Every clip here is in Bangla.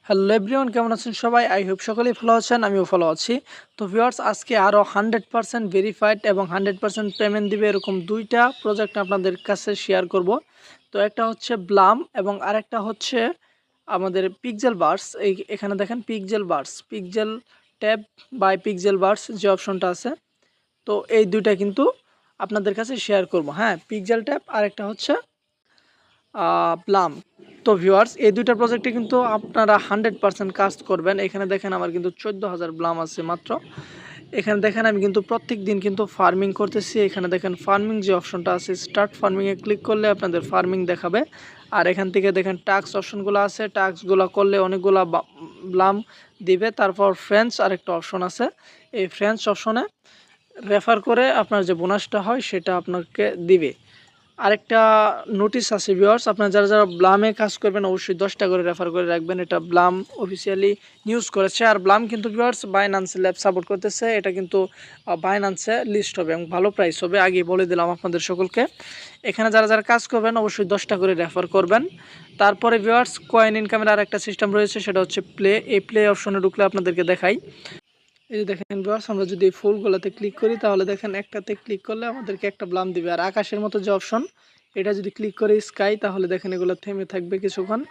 হ্যালো এভরিওয়ান, কেমন আছেন সবাই? আই হোপ সকলেই ভালো আছেন, আমিও ভালো আছি। তো ভিউয়ার্স, আজকে আরও 100% ভেরিফাইড এবং 100% পেমেন্ট দিবে এরকম দুইটা প্রজেক্ট আপনাদের কাছে শেয়ার করব। তো একটা হচ্ছে ব্লাম এবং আরেকটা হচ্ছে আমাদের পিক্সেল বার্স। এখানে দেখেন pixel tab by pixel bars যে অপশনটা আছে, তো এই দুইটা কিন্তু আপনাদের কাছে শেয়ার করব। হ্যাঁ, পিক্সেল ট্যাব আরেকটা হচ্ছে প্লাম। তো ভিউয়ার্স, এই দুইটা প্রজেক্টে কিন্তু আপনারা 100% কাজ করবেন। এখানে দেখেন আমার কিন্তু 14,000 প্লাম আছে মাত্র। এখানে দেখেন আমি কিন্তু প্রত্যেক দিন কিন্তু ফার্মিং করতেছি। এখানে দেখেন ফার্মিং যে অপশনটা আছে, স্টার্ট ফার্মিংয়ে ক্লিক করলে আপনাদের ফার্মিং দেখাবে। আর এখান থেকে দেখেন টাস্ক অপশনগুলো আছে, টাস্কগুলো করলে অনেকগুলা প্লাম দিবে। তারপর ফ্রেন্ডস আরেকটা অপশন আছে, এই ফ্রেন্ডস অপশনে রেফার করে আপনার যে বোনাসটা হয় সেটা আপনাকে দিবে। আরেকটা নোটিশ আছে ভিউয়ার্স, আপনারা যারা যারা ব্লামে কাজ করবেন অবশ্যই 10টা করে রেফার করে রাখবেন। এটা ব্লাম অফিসিয়ালি নিউজ করেছে। আর ব্লাম কিন্তু ভিউয়ার্স বাইন্যান্স ল্যাব সাপোর্ট করতেছে। এটা কিন্তু বাইন্যান্সে লিস্ট হবে এবং ভালো প্রাইস হবে, আগেই বলে দিলাম আপনাদের সকলকে। এখানে যারা যারা কাজ করবেন অবশ্যই 10টা করে রেফার করবেন। তারপরে ভিউয়ার্স, কয়েন ইনকামের আর একটা সিস্টেম রয়েছে, সেটা হচ্ছে প্লে। এই প্লে অপশনে ঢুকলে আপনাদেরকে দেখাই। এই যে দেখেন ভিউয়ার্স, আমরা যদি এই ফুলগুলোতে ক্লিক করি তাহলে দেখেন একটাতে ক্লিক করলে আমাদেরকে একটা ব্লাম দিবে। আর আকাশের মতো যে অপশন, এটা যদি ক্লিক করে স্কাই তাহলে দেখেন এগুলো থেমে থাকবে কিছুক্ষণ,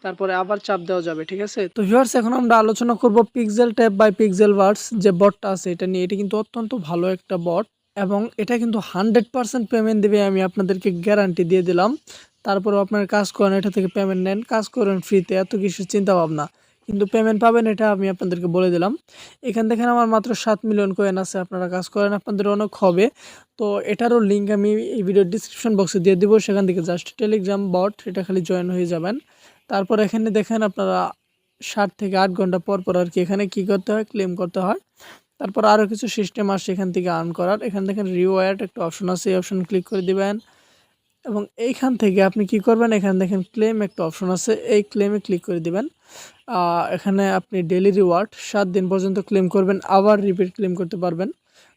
তারপরে আবার চাপ দেওয়া যাবে। ঠিক আছে, তো ভিউয়ার্স এখন আমরা আলোচনা করব pixel tab by pixel bars যে বটটা আছে এটা নিয়ে। এটা কিন্তু অত্যন্ত ভালো একটা বট এবং এটা কিন্তু 100% পেমেন্ট দেবে, আমি আপনাদেরকে গ্যারান্টি দিয়ে দিলাম। তারপরেও আপনার কাজ করেন, এটা থেকে পেমেন্ট নেন, কাজ করেন ফ্রিতে, এত কিছু চিন্তা ভাবনা, কিন্তু পেমেন্ট পাবেন এটা আমি আপনাদেরকে বলে দিলাম। এখান থেকে আমার মাত্র 7 মিলিয়ন কয়েন আছে, আপনারা কাজ করেন আপনাদের অনেক হবে। তো এটারও লিঙ্ক আমি এই ভিডিওর ডিসক্রিপশন বক্সে দিয়ে দিব, সেখান থেকে জাস্ট টেলিগ্রাম বট এটা খালি জয়েন হয়ে যাবেন। তারপর এখানে দেখেন আপনারা 7 থেকে 8 ঘন্টা পর পর আর কি এখানে কি করতে হয়, ক্লেম করতে হয়। তারপর আরও কিছু সিস্টেম আসছে এখান থেকে আর্ন করার। এখান দেখেন রিওয়ার্ড একটা অপশন আছে, এই অপশন ক্লিক করে দিবেন এবং এইখান থেকে আপনি কি করবেন, এখানে দেখেন ক্লেম একটা অপশন আছে, এই ক্লেমে ক্লিক করে দিবেন। এখানে আপনি ডেলি রিওয়ার্ড 7 দিন পর্যন্ত ক্লেম করবেন, আবার রিপিট ক্লেম করতে পারবেন।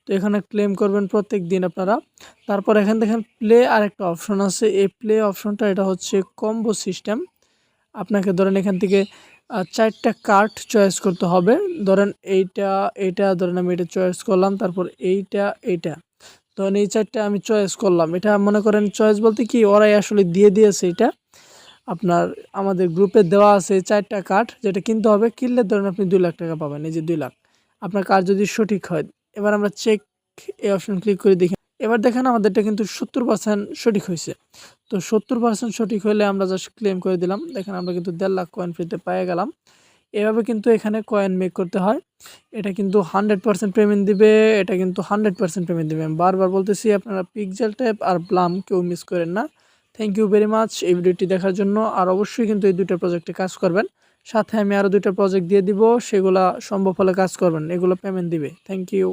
তো এখানে ক্লেম করবেন প্রত্যেক দিন আপনারা। তারপর এখানে দেখেন প্লে আর একটা অপশন আছে, এই প্লে অপশনটা এটা হচ্ছে কম্বো সিস্টেম। আপনাকে ধরেন এখান থেকে 4টা কার্ড চয়েস করতে হবে। ধরেন এইটা ধরেন আমি এটা চয়েস করলাম, তারপর এইটা ধরেন এই 4টা আমি চয়েস করলাম। এটা মনে করেন চয়েস বলতে কি, ওরাই আসলে দিয়ে দিয়েছে এটা আপনার আমাদের গ্রুপে দেওয়া আছে 4টা কার্ড, যেটা কিনতে হবে। কিনলে ধরেন আপনি 2 লাখ টাকা পাবেন, এই যে 2 লাখ আপনার কার্ড যদি সঠিক হয়। এবার আমরা চেক এই অপশন ক্লিক করে দেখি। এবার দেখেন আমাদেরটা কিন্তু 70% সঠিক হয়েছে। তো 70% সঠিক হলে আমরা জাস্ট ক্লেম করে দিলাম। দেখেন আমরা কিন্তু 1.5 লাখ কয়েন ফ্রিতে পেয়ে গেলাম। এভাবে কিন্তু এখানে কয়েন মেক করতে হয়। এটা কিন্তু 100% পেমেন্ট দিবে, এটা কিন্তু 100% পেমেন্ট দিবে। আমি বারবার বলতেছি আপনারা পিক্সেল ট্যাব আর ব্লাম কেউ মিস করেন না। থ্যাংক ইউ ভেরি মাচ এই ভিডিওটি দেখার জন্য। আর অবশ্যই কিন্তু এই দুইটা প্রজেক্টে কাজ করবেন। সাথে আমি আরও দুইটা প্রজেক্ট দিয়ে দিব, সেগুলা সম্ভব হলে কাজ করবেন, এগুলো পেমেন্ট দিবে। Thank you.